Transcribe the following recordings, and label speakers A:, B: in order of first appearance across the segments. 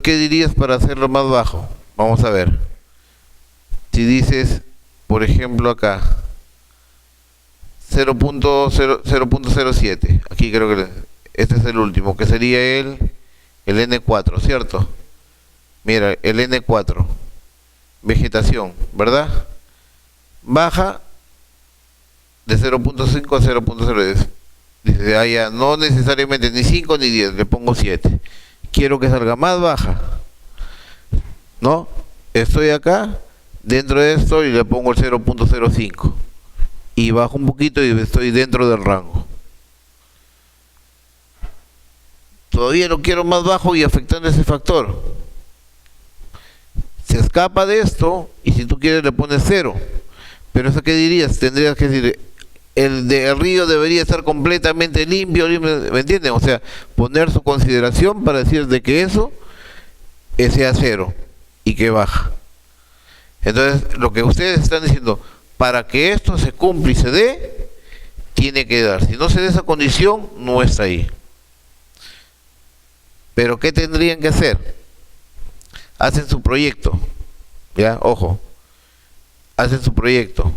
A: ¿Qué dirías para hacerlo más bajo? Vamos a ver. Si dices, por ejemplo, acá 0.07, aquí creo que este es el último, que sería el N4, ¿cierto? Mira, el N4, vegetación, ¿verdad? Baja de 0.5 a 0.010. Dice, ah, ya, no necesariamente ni 5 ni 10, le pongo 7. Quiero que salga más baja, ¿no? Estoy acá, dentro de esto, y le pongo el 0.05. Y bajo un poquito y estoy dentro del rango. Todavía lo quiero más bajo y afectando ese factor. Se escapa de esto y si tú quieres le pones 0. Pero eso, ¿qué dirías? Tendrías que decir, el río debería estar completamente limpio, ¿me entienden? O sea, poner su consideración para decir de que eso sea 0 y que baja. Entonces, lo que ustedes están diciendo, para que esto se cumpla y se dé, tiene que dar. Si no se da esa condición, no está ahí. Pero ¿qué tendrían que hacer? Hacen su proyecto, ¿ya? Ojo, hacen su proyecto.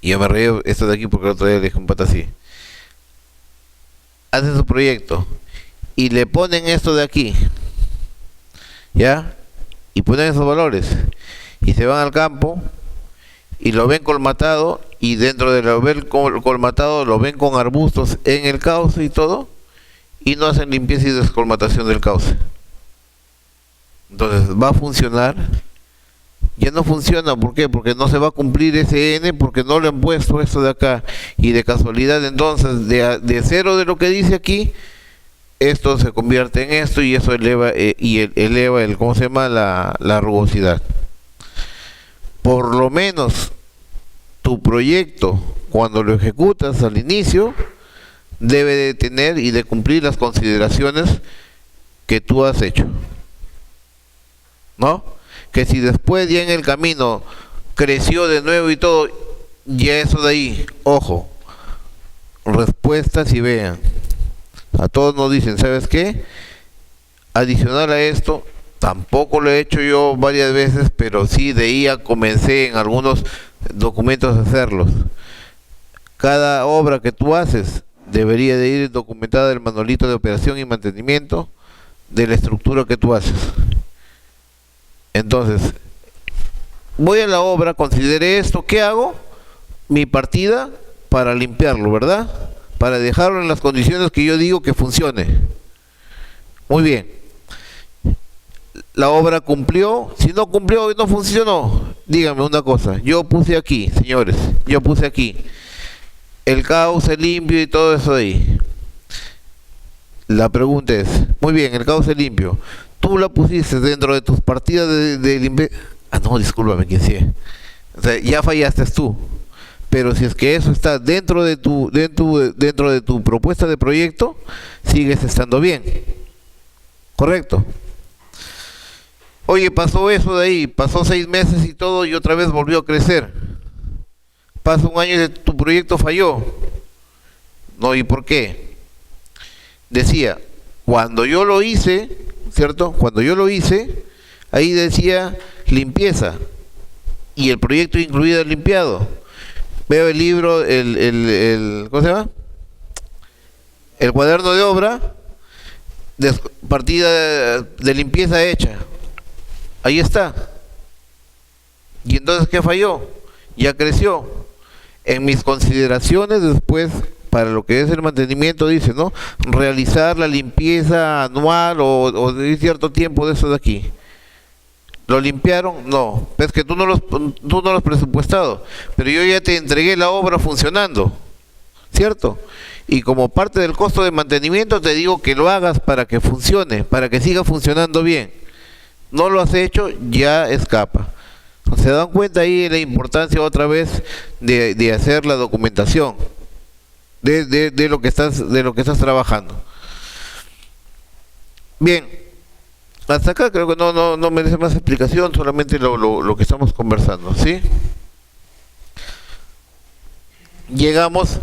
A: Y yo me reí esto de aquí porque el otro día le dije un pata así. Hacen su proyecto y le ponen esto de aquí, ¿ya? Y ponen esos valores y se van al campo y lo ven colmatado, y dentro de lo ver colmatado lo ven con arbustos en el cauce y todo, y no hacen limpieza y descolmatación del cauce. Entonces, ¿va a funcionar? Ya no funciona. ¿Por qué? Porque no se va a cumplir ese N, porque no le han puesto esto de acá, y de casualidad entonces de 0 de lo que dice aquí, esto se convierte en esto, y eso eleva eleva el, ¿cómo se llama? La rugosidad. Por lo menos tu proyecto, cuando lo ejecutas al inicio, debe de tener y de cumplir las consideraciones que tú has hecho, ¿no? Que si después ya en el camino creció de nuevo y todo, ya eso de ahí, ojo, respuestas y vean. A todos nos dicen, ¿sabes qué? Adicional a esto, tampoco lo he hecho yo varias veces, pero sí de ahí ya comencé en algunos documentos a hacerlos. Cada obra que tú haces debería de ir documentada el manualito de operación y mantenimiento de la estructura que tú haces. Entonces, voy a la obra, consideré esto, ¿qué hago? Mi partida para limpiarlo, ¿verdad? Para dejarlo en las condiciones que yo digo que funcione. Muy bien. La obra cumplió. Si no cumplió y no funcionó, díganme una cosa. Yo puse aquí, señores, yo puse aquí el cauce limpio y todo eso de ahí. La pregunta es, muy bien, el cauce limpio, tú la pusiste dentro de tus partidas de limpieza. Ah, no, discúlpame, quien sea. O sea, ya fallaste tú. Pero si es que eso está dentro de tu propuesta de proyecto, sigues estando bien. ¿Correcto? Oye, pasó eso de ahí, pasó 6 meses y todo, y otra vez volvió a crecer. Pasa un año y tu proyecto falló. No, ¿y por qué? Decía, cuando yo lo hice, ¿cierto? Cuando yo lo hice, ahí decía limpieza, y el proyecto incluía el limpiado. Veo el libro, ¿cómo se llama? El cuaderno de obra, partida de limpieza hecha. Ahí está. ¿Y entonces qué falló? Ya creció. En mis consideraciones después, para lo que es el mantenimiento, dice, ¿no? Realizar la limpieza anual o de cierto tiempo de eso de aquí. ¿Lo limpiaron? No. Es que tú no lo has presupuestado. Pero yo ya te entregué la obra funcionando, ¿cierto? Y como parte del costo de mantenimiento te digo que lo hagas para que funcione, para que siga funcionando bien. No lo has hecho, ya escapa. ¿Se dan cuenta ahí la importancia otra vez de hacer la documentación de lo que estás trabajando? Bien, hasta acá creo que no merece más explicación, solamente lo que estamos conversando, ¿sí? Llegamos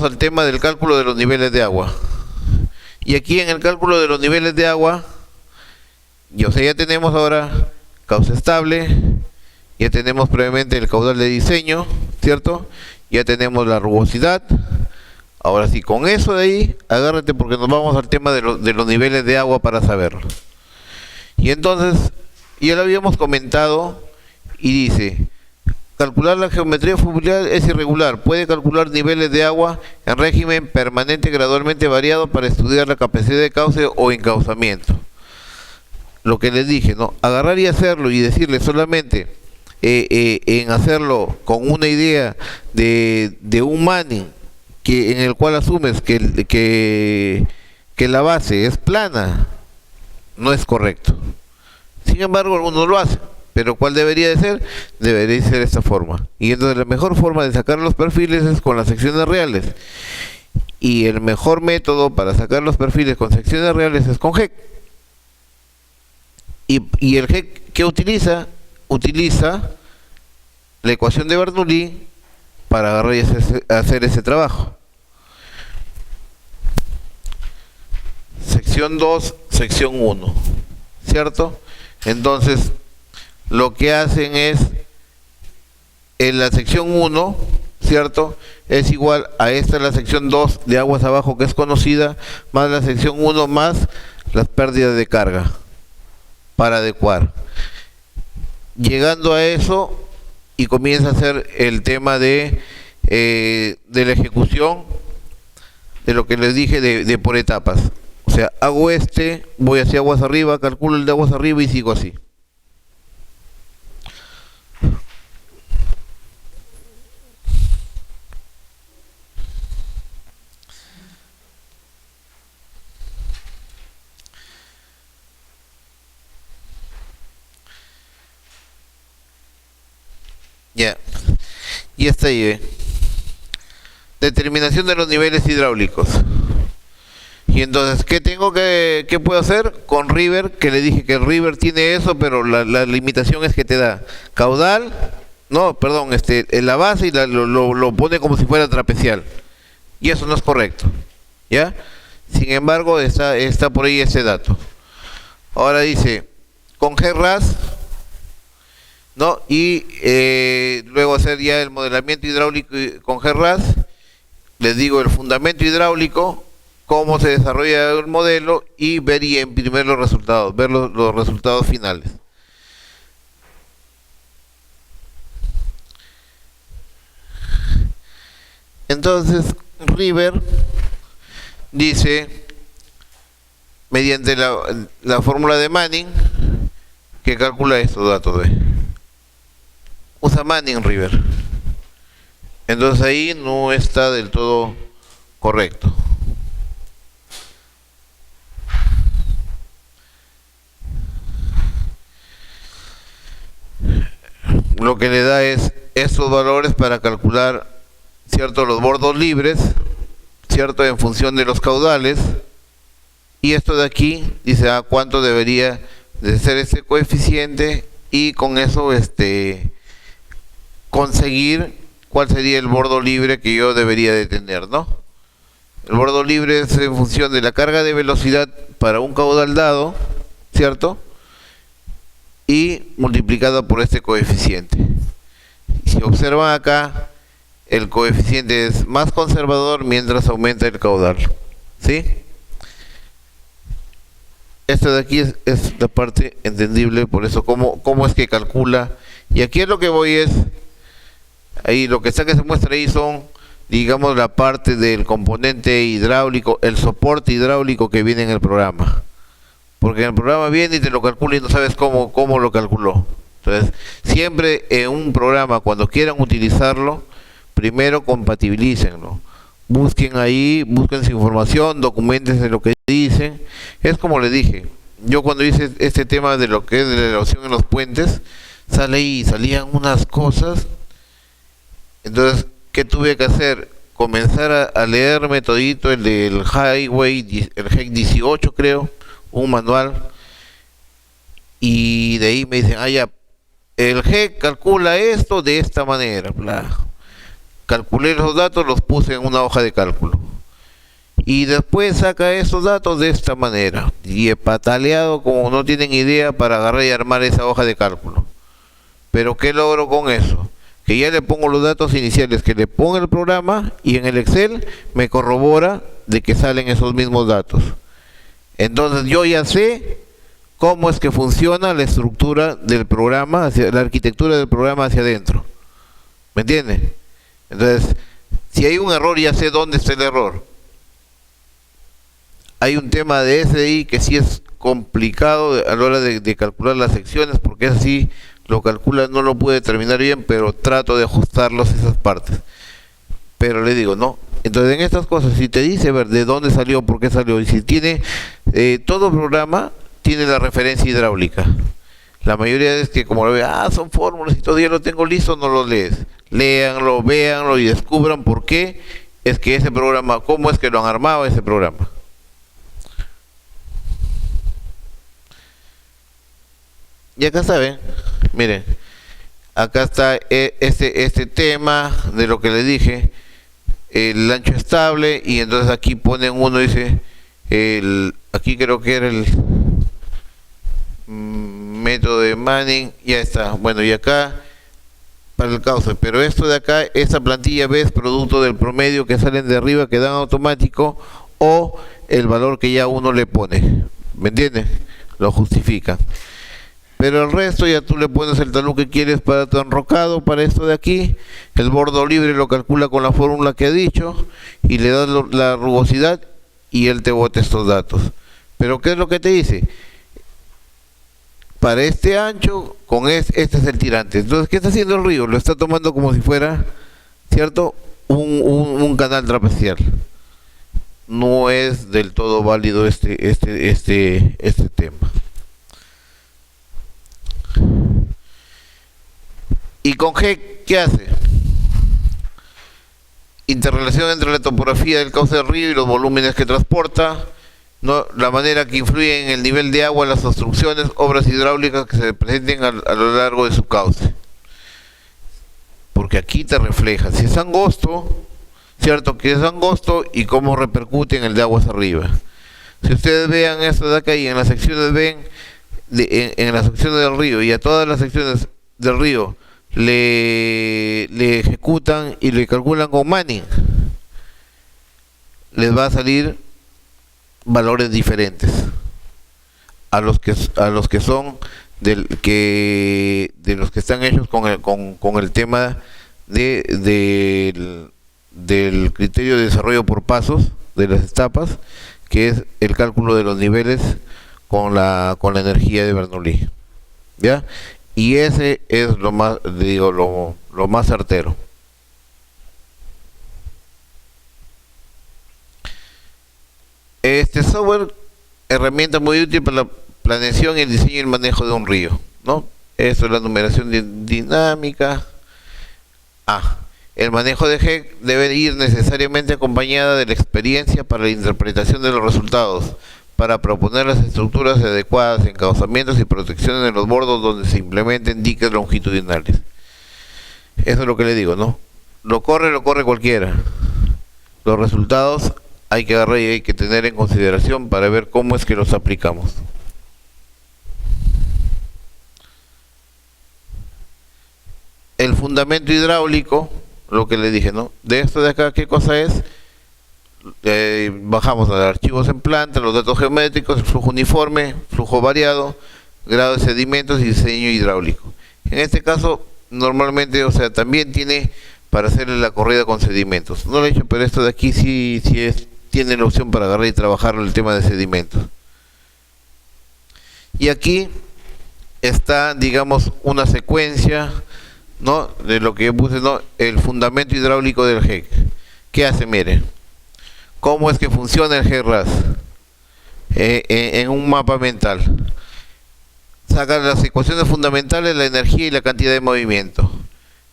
A: al tema del cálculo de los niveles de agua. Y aquí en el cálculo de los niveles de agua, o sea, ya tenemos ahora causa estable, ya tenemos previamente el caudal de diseño, ¿cierto? Ya tenemos la rugosidad. Ahora sí, con eso de ahí, agárrate porque nos vamos al tema de los niveles de agua para saberlo. Y entonces, ya lo habíamos comentado y dice, calcular la geometría fluvial es irregular. Puede calcular niveles de agua en régimen permanente gradualmente variado para estudiar la capacidad de cauce o encauzamiento. Lo que les dije, ¿no? Agarrar y hacerlo y decirle solamente en hacerlo con una idea de un Manning en el cual asumes que la base es plana, no es correcto. Sin embargo, algunos lo hacen. Pero ¿cuál debería de ser? Debería de ser de esta forma. Y entonces la mejor forma de sacar los perfiles es con las secciones reales. Y el mejor método para sacar los perfiles con secciones reales es con GEC. Y el GEC, ¿qué utiliza? Utiliza la ecuación de Bernoulli para agarrar y hacer ese trabajo. Sección 2, sección 1. ¿Cierto? Entonces, lo que hacen es, en la sección 1, ¿cierto? Es igual a esta, la sección 2 de aguas abajo, que es conocida, más la sección 1 más las pérdidas de carga, para adecuar. Llegando a eso, y comienza a hacer el tema de la ejecución, de lo que les dije, de por etapas. O sea, hago voy hacia aguas arriba, calculo el de aguas arriba y sigo así. Ya. Y está ahí, determinación de los niveles hidráulicos. Y entonces, ¿qué puedo hacer? Con River, que le dije que el River tiene eso, pero la limitación es que te da caudal, no, perdón, en la base y lo pone como si fuera trapecial. Y eso no es correcto, ¿ya? Sin embargo, está por ahí ese dato. Ahora dice, con GRAS, ¿no? Y luego hacer ya el modelamiento hidráulico con GRAS, les digo el fundamento hidráulico, cómo se desarrolla el modelo y ver y imprimir los resultados, ver los resultados finales. Entonces, River dice, mediante la fórmula de Manning, que calcula estos datos. Usa Manning River. Entonces ahí no está del todo correcto. Lo que le da es estos valores para calcular, ¿cierto?, los bordos libres, ¿cierto?, en función de los caudales. Y esto de aquí dice cuánto debería de ser ese coeficiente, y con eso conseguir cuál sería el bordo libre que yo debería de tener, ¿no? El bordo libre es en función de la carga de velocidad para un caudal dado, ¿cierto?, y multiplicado por este coeficiente. Si observan acá, el coeficiente es más conservador mientras aumenta el caudal, ¿sí? Esto de aquí es la parte entendible, por eso cómo es que calcula. Y aquí es lo que voy es, ahí lo que está que se muestra ahí son, digamos, la parte del componente hidráulico, el soporte hidráulico que viene en el programa. Porque en el programa viene y te lo calcula y no sabes cómo lo calculó. Entonces, siempre en un programa, cuando quieran utilizarlo, primero compatibilícenlo. Busquen ahí, busquen su información, documentense lo que dicen. Es como les dije, yo cuando hice este tema de lo que es de la erosión en los puentes, salían unas cosas. Entonces, ¿qué tuve que hacer? Comenzar a leerme todito el del Highway, el GEC 18 creo, un manual, y de ahí me dicen, ya, el GEC calcula esto de esta manera, bla. Calculé los datos, los puse en una hoja de cálculo, Y después saca esos datos de esta manera. Y he pataleado como no tienen idea para agarrar y armar esa hoja de cálculo. Pero ¿qué logro con eso? Que ya le pongo los datos iniciales que le pongo el programa y en el Excel me corrobora de que salen esos mismos datos. Entonces yo ya sé cómo es que funciona la estructura del programa, la arquitectura del programa hacia adentro. ¿Me entiendes? Entonces, si hay un error, ya sé dónde está el error. Hay un tema de SDI que sí es complicado a la hora de calcular las secciones, porque es así, lo calcula, no lo pude terminar bien, pero trato de ajustarlos esas partes. Pero le digo, no. Entonces, en estas cosas, si te dice, ver, de dónde salió, por qué salió, y si tiene, todo programa tiene la referencia hidráulica. La mayoría es que como lo ve, son fórmulas y todo, ya lo tengo listo, no lo lees. Léanlo, véanlo y descubran por qué es que ese programa, cómo es que lo han armado ese programa. Y acá saben, miren, acá está este tema de lo que le dije, el ancho estable, y entonces aquí ponen uno, dice, aquí creo que era el método de Manning, ya está, bueno, y acá para el cauce, pero esto de acá, esta plantilla ves producto del promedio que salen de arriba, que dan automático, o el valor que ya uno le pone, ¿me entiendes? Lo justifica. Pero el resto ya tú le pones el talud que quieres para tu enrocado, para esto de aquí, el bordo libre lo calcula con la fórmula que he dicho, y le das la rugosidad, y él te bota estos datos. Pero ¿qué es lo que te dice? Para este ancho, con este es el tirante. Entonces, ¿qué está haciendo el río? Lo está tomando como si fuera, ¿cierto?, un canal trapezial. No es del todo válido este tema. ¿Y con G qué hace? Interrelación entre la topografía del cauce del río y los volúmenes que transporta, ¿no? La manera que influye en el nivel de agua, las obstrucciones, obras hidráulicas que se presenten a lo largo de su cauce. Porque aquí te refleja, si es angosto, cierto que es angosto, y cómo repercute en el de aguas arriba. Si ustedes vean esto de acá y en las secciones ven, en las secciones del río y a todas las secciones del río le ejecutan y le calculan con Manning, les va a salir valores diferentes a los que son de los que están hechos con el tema del criterio de desarrollo por pasos de las etapas, que es el cálculo de los niveles con la energía de Bernoulli, ¿ya? Y ese es lo más, digo, lo más certero. Este software, herramienta muy útil para la planeación y el diseño y el manejo de un río, ¿no? Esto es la numeración dinámica. El manejo de G debe ir necesariamente acompañada de la experiencia para la interpretación de los resultados, para proponer las estructuras adecuadas, encauzamientos y protecciones en los bordos donde se implementen diques longitudinales. Eso es lo que le digo, ¿no? Lo corre cualquiera. Los resultados hay que agarrar y hay que tener en consideración para ver cómo es que los aplicamos. El fundamento hidráulico, lo que le dije, ¿no? De esto de acá, ¿qué cosa es? Bajamos a archivos en planta, los datos geométricos, el flujo uniforme, flujo variado, grado de sedimentos y diseño hidráulico. En este caso, normalmente, o sea, también tiene para hacerle la corrida con sedimentos. No lo he hecho, pero esto de aquí sí tiene la opción para agarrar y trabajar el tema de sedimentos. Y aquí está, digamos, una secuencia, ¿no?, de lo que yo puse, ¿no?, el fundamento hidráulico del GEC. ¿Qué hace? Mire, ¿cómo es que funciona el GRAS? En un mapa mental. Saca las ecuaciones fundamentales, la energía y la cantidad de movimiento.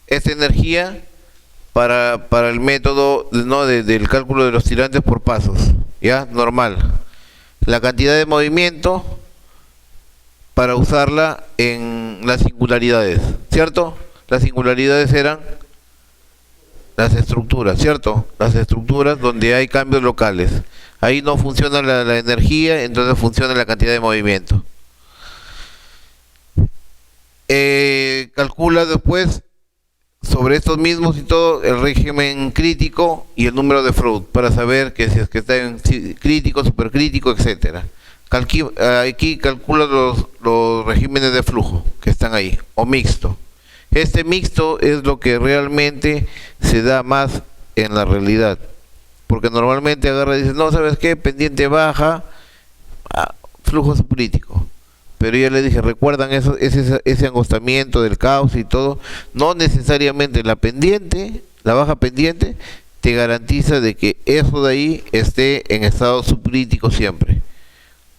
A: Esta energía para el método, ¿no?, del cálculo de los tirantes por pasos, ¿ya? Normal. La cantidad de movimiento para usarla en las singularidades, ¿cierto? Las singularidades eran las estructuras, ¿cierto? Las estructuras donde hay cambios locales. Ahí no funciona la energía, entonces funciona la cantidad de movimiento. Calcula después sobre estos mismos y todo el régimen crítico y el número de Freud para saber que si es que está en crítico, supercrítico, etcétera. Aquí calcula los regímenes de flujo que están ahí, o mixto. Este mixto es lo que realmente se da más en la realidad, porque normalmente agarra y dice, no, ¿sabes qué? Pendiente baja, flujo subcrítico. Pero yo le dije, recuerdan ese angostamiento del cauce y todo, no necesariamente la pendiente, la baja pendiente, te garantiza de que eso de ahí esté en estado subcrítico siempre.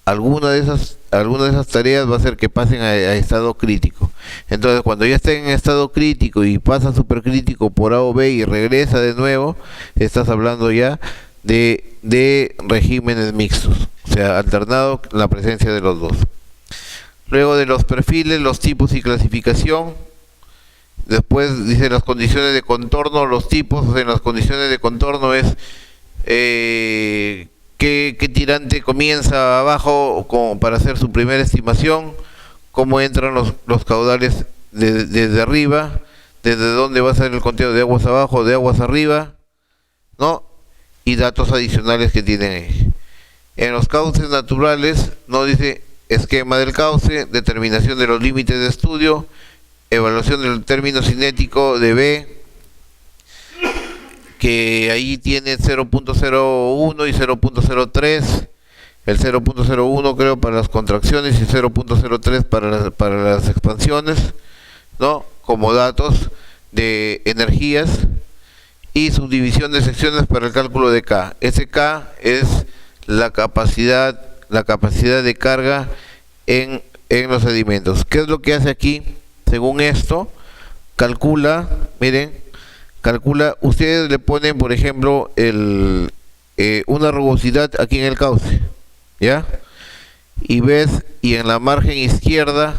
A: Alguna de esas tareas va a hacer que pasen a estado crítico. Entonces, cuando ya esté en estado crítico y pasa a supercrítico por A o B y regresa de nuevo, estás hablando ya de regímenes mixtos, o sea, alternado la presencia de los dos. Luego de los perfiles, los tipos y clasificación. Después dice las condiciones de contorno, los tipos. En las condiciones de contorno es qué tirante comienza abajo como para hacer su primera estimación, cómo entran los caudales desde arriba, desde dónde va a ser el conteo de aguas abajo, de aguas arriba, ¿no? Y datos adicionales que tienen ahí. En los cauces naturales, no dice esquema del cauce, determinación de los límites de estudio, evaluación del término cinético de B, que ahí tiene 0.01 y 0.03, el 0.01 creo para las contracciones y 0.03 para las expansiones, ¿no? Como datos de energías, y subdivisión de secciones para el cálculo de K. Ese K es la capacidad de carga en los sedimentos. ¿Qué es lo que hace aquí? Según esto, calcula, miren, ustedes le ponen, por ejemplo, una rugosidad aquí en el cauce, ¿ya? Y en la margen izquierda,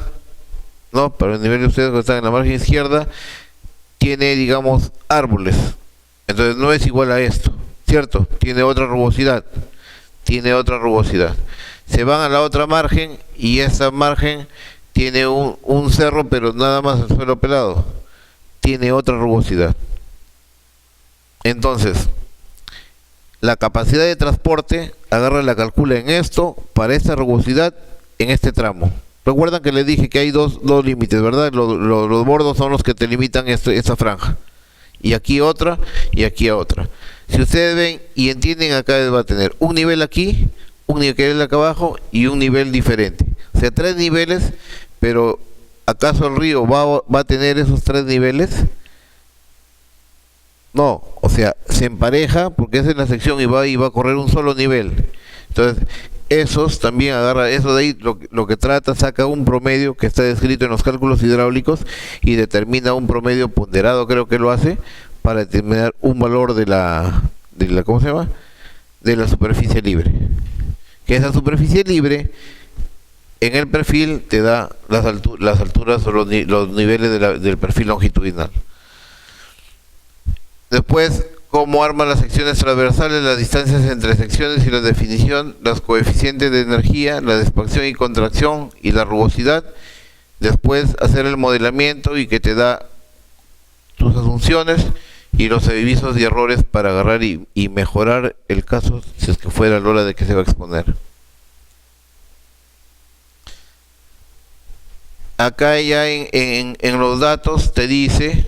A: ¿no? Para el nivel de ustedes que están en la margen izquierda, tiene, digamos, árboles. Entonces no es igual a esto, ¿cierto? Tiene otra rugosidad. Se van a la otra margen y esa margen tiene un cerro, pero nada más el suelo pelado. Tiene otra rugosidad. Entonces, la capacidad de transporte, la calcula en esto, para esta rugosidad, en este tramo. Recuerdan que les dije que hay dos límites, ¿verdad? Los bordos son los que te limitan esta franja. Y aquí otra, y aquí otra. Si ustedes ven y entienden, acá va a tener un nivel aquí, un nivel acá abajo y un nivel diferente. O sea, 3 niveles, pero ¿acaso el río va a tener esos 3 niveles? No, o sea, se empareja porque es en la sección y va a correr un solo nivel. Entonces, esos también agarra, eso de ahí lo que trata, saca un promedio que está descrito en los cálculos hidráulicos y determina un promedio ponderado, creo que lo hace, para determinar un valor de la ¿cómo se llama? De la superficie libre. Que esa superficie libre en el perfil te da las alturas o los niveles del perfil longitudinal. Después, cómo arma las secciones transversales, las distancias entre secciones y la definición, los coeficientes de energía, la expansión y contracción y la rugosidad. Después, hacer el modelamiento y que te da tus asunciones y los avisos y errores para agarrar y mejorar el caso si es que fuera la hora de que se va a exponer. Acá ya en los datos te dice,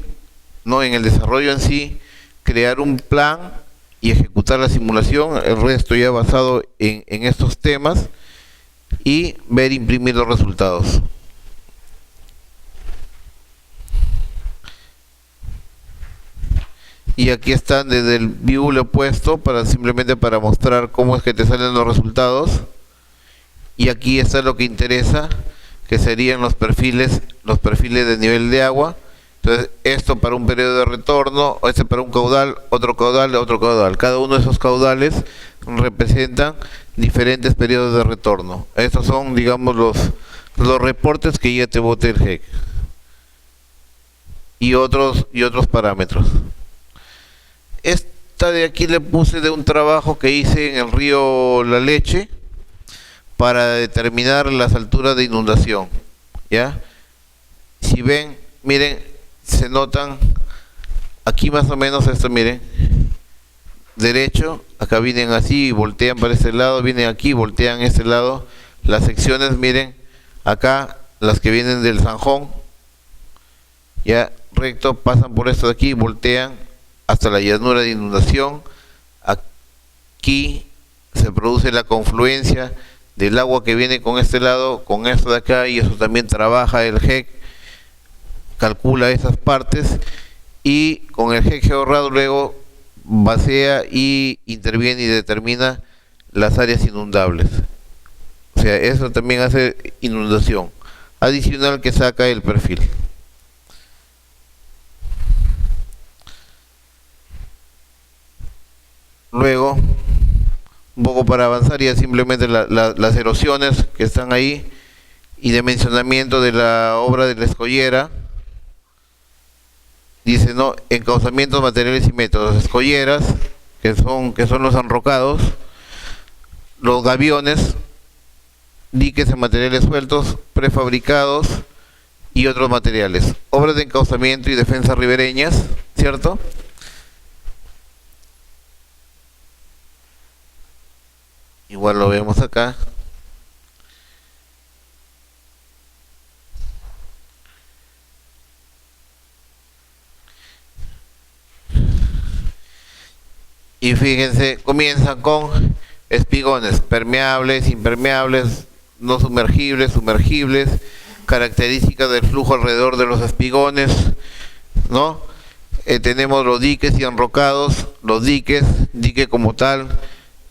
A: no, en el desarrollo en sí, crear un plan y ejecutar la simulación, el resto ya basado en estos temas, y ver imprimir los resultados. Y aquí están desde el view lo he puesto simplemente para mostrar cómo es que te salen los resultados, y aquí está lo que interesa, que serían los perfiles de nivel de agua. Entonces, esto para un periodo de retorno, este para un caudal, otro caudal, otro caudal. Cada uno de esos caudales representan diferentes periodos de retorno. Estos son, digamos, los reportes que ya te bote el GEC. Y otros parámetros. Esta de aquí le puse de un trabajo que hice en el río La Leche para determinar las alturas de inundación, ¿ya? Si ven, miren, se notan aquí más o menos esto, miren, derecho, acá vienen así y voltean para este lado, vienen aquí, voltean este lado, las secciones, miren, acá, las que vienen del zanjón, ya recto, pasan por esto de aquí, voltean hasta la llanura de inundación. Aquí se produce la confluencia del agua que viene con este lado, con esto de acá, y eso también trabaja el GEC, calcula esas partes, y con el GEC georrado luego basea y interviene y determina las áreas inundables. O sea, eso también hace inundación adicional que saca el perfil. Luego, un poco para avanzar, ya simplemente las erosiones que están ahí y dimensionamiento de la obra de la escollera. Dice, no, encauzamientos, materiales y métodos. Escolleras, que son los enrocados, los gaviones, diques en materiales sueltos, prefabricados y otros materiales. Obras de encauzamiento y defensas ribereñas, ¿cierto? Igual lo vemos acá. Y fíjense, comienzan con espigones permeables, impermeables, no sumergibles, sumergibles, características del flujo alrededor de los espigones, ¿no? Tenemos los diques y enrocados, los diques, dique como tal,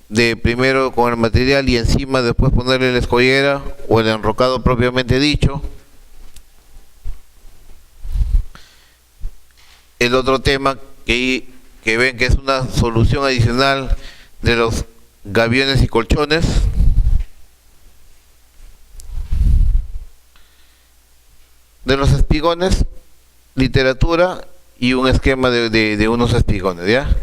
A: de primero con el material y encima después ponerle la escollera o el enrocado propiamente dicho. El otro tema que ven que es una solución adicional de los gaviones y colchones. De los espigones, literatura y un esquema de unos espigones, ¿ya?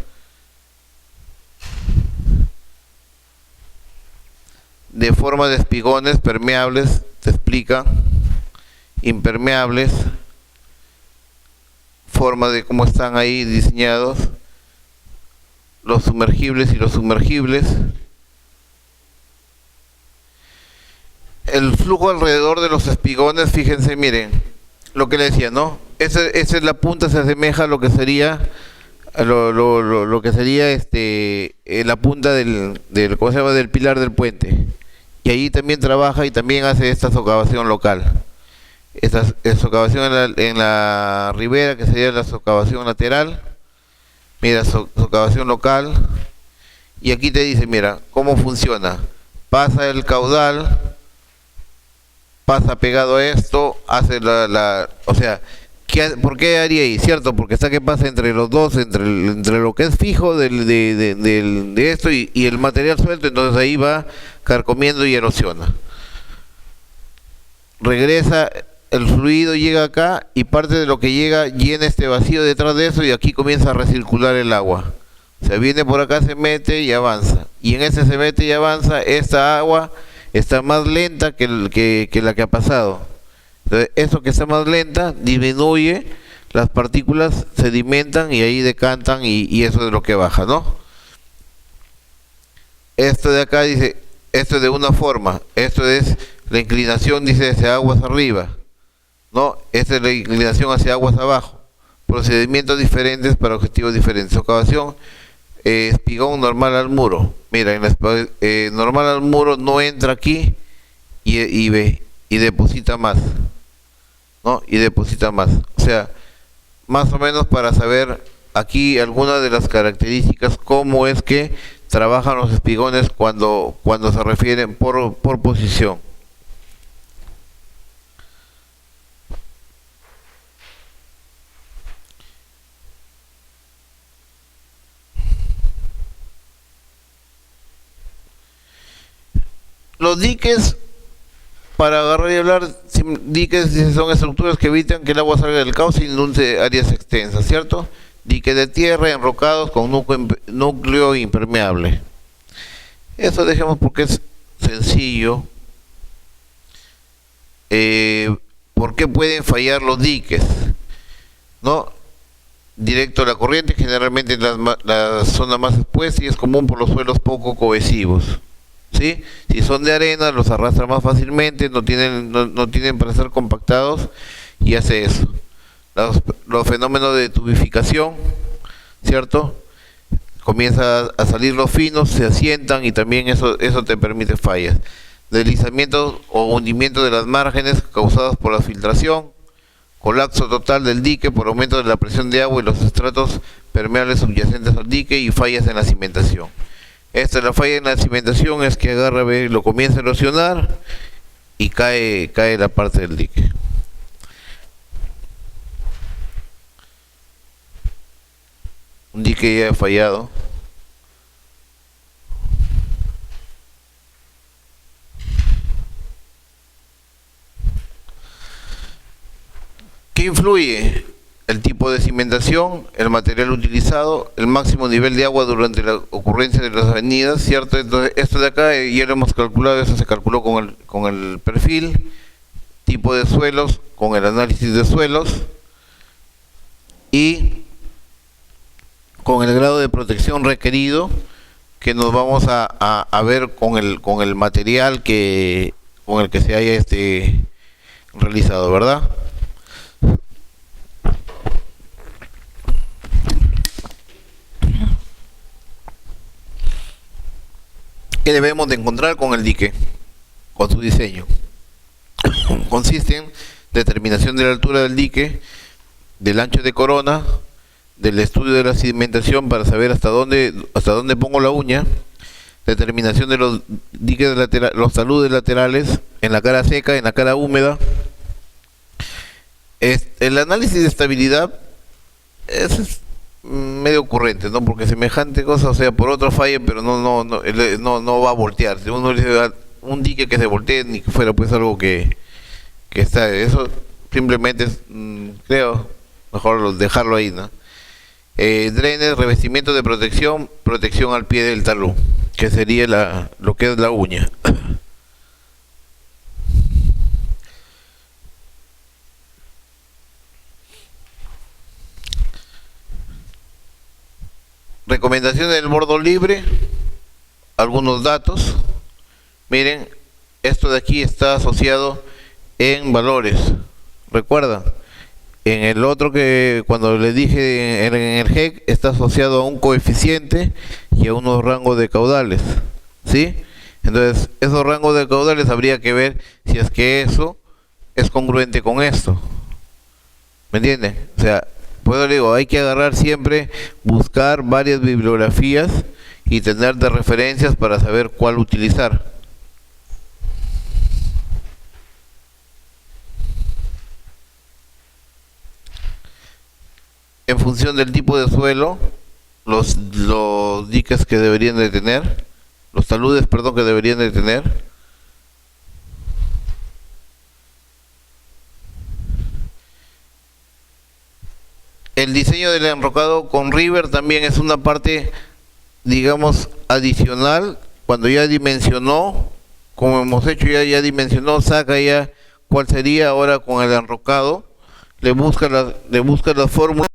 A: De forma de espigones permeables, te explica, impermeables, forma de cómo están ahí diseñados, los sumergibles y los sumergibles, el flujo alrededor de los espigones. Fíjense, miren, lo que le decía, ¿no? Esa es la punta, se asemeja a lo que sería lo que sería la punta del ¿cómo se llama? Del pilar del puente. Y ahí también trabaja y también hace esta socavación local. Esta socavación en la ribera, que sería la socavación lateral. Mira, socavación local. Y aquí te dice, mira, cómo funciona. Pasa el caudal, pasa pegado a esto, hace o sea, ¿por qué haría ahí? ¿Cierto? Porque está que pasa entre los dos, entre lo que es fijo de esto y el material suelto, entonces ahí va carcomiendo y erosiona. Regresa el fluido, llega acá y parte de lo que llega llena este vacío detrás de eso y aquí comienza a recircular el agua. Se viene por acá, se mete y avanza. Y en ese se mete y avanza, esta agua está más lenta que la que ha pasado. Entonces, eso que está más lenta disminuye, las partículas sedimentan y ahí decantan y eso es lo que baja, ¿no? Esto de acá dice, esto es de una forma, esto es la inclinación, dice, hacia aguas arriba, ¿no? Esta es la inclinación hacia aguas abajo. Procedimientos diferentes para objetivos diferentes. Socavación, espigón normal al muro. Mira, normal al muro no entra aquí y ve y deposita más, ¿no? Y deposita más. O sea, más o menos para saber aquí algunas de las características, cómo es que trabajan los espigones cuando se refieren por posición. Los diques, para agarrar y hablar, diques son estructuras que evitan que el agua salga del cauce y inunde áreas extensas, ¿cierto? diques de tierra enrocados con núcleo impermeable. Eso dejemos porque es sencillo. ¿Por qué pueden fallar los diques? ¿No? Directo a la corriente, generalmente en la zona más expuesta, y es común por los suelos poco cohesivos. ¿Sí? Si son de arena, los arrastra más fácilmente, no tienen para ser compactados, y hace eso. Los fenómenos de tubificación, ¿cierto? Comienza a salir los finos, se asientan, y también eso te permite fallas. Deslizamiento o hundimiento de las márgenes causados por la filtración, colapso total del dique por aumento de la presión de agua y los estratos permeables subyacentes al dique, y fallas en la cimentación. La falla en la cimentación es que agarra, lo comienza a erosionar y cae la parte del dique. Un dique ya fallado. ¿Qué influye? El tipo de cimentación, el material utilizado, el máximo nivel de agua durante la ocurrencia de las avenidas, ¿cierto? Entonces, esto de acá ya lo hemos calculado, eso se calculó con el perfil, tipo de suelos, con el análisis de suelos, y con el grado de protección requerido, que nos vamos a ver con el material con el que se haya realizado, ¿verdad? ¿Qué debemos de encontrar con el dique, con su diseño? Consiste en determinación de la altura del dique, del ancho de corona, del estudio de la sedimentación para saber hasta dónde pongo la uña, determinación de los diques los taludes laterales, en la cara seca, en la cara húmeda. El análisis de estabilidad es medio ocurrente, ¿no? Porque semejante cosa, o sea, por otra falla, pero no va a voltear. Si uno dice un dique que se voltee, ni que fuera pues algo que está, eso simplemente es, creo, mejor dejarlo ahí, ¿no? Drenes, revestimiento de protección al pie del talud, que sería lo que es la uña. Recomendación del bordo libre, algunos datos. Miren, esto de aquí está asociado en valores, recuerda. En el otro, que cuando le dije en el GEC, está asociado a un coeficiente y a unos rangos de caudales, ¿sí? Entonces, esos rangos de caudales habría que ver si es que eso es congruente con esto. ¿Me entienden? O sea, pues digo, hay que agarrar siempre, buscar varias bibliografías y tener de referencias para saber cuál utilizar. En función del tipo de suelo, los diques que deberían de tener, los taludes, perdón, que deberían de tener. El diseño del enrocado con river también es una parte, digamos, adicional. Cuando ya dimensionó, como hemos hecho, ya dimensionó, saca ya cuál sería ahora con el enrocado, le busca las fórmulas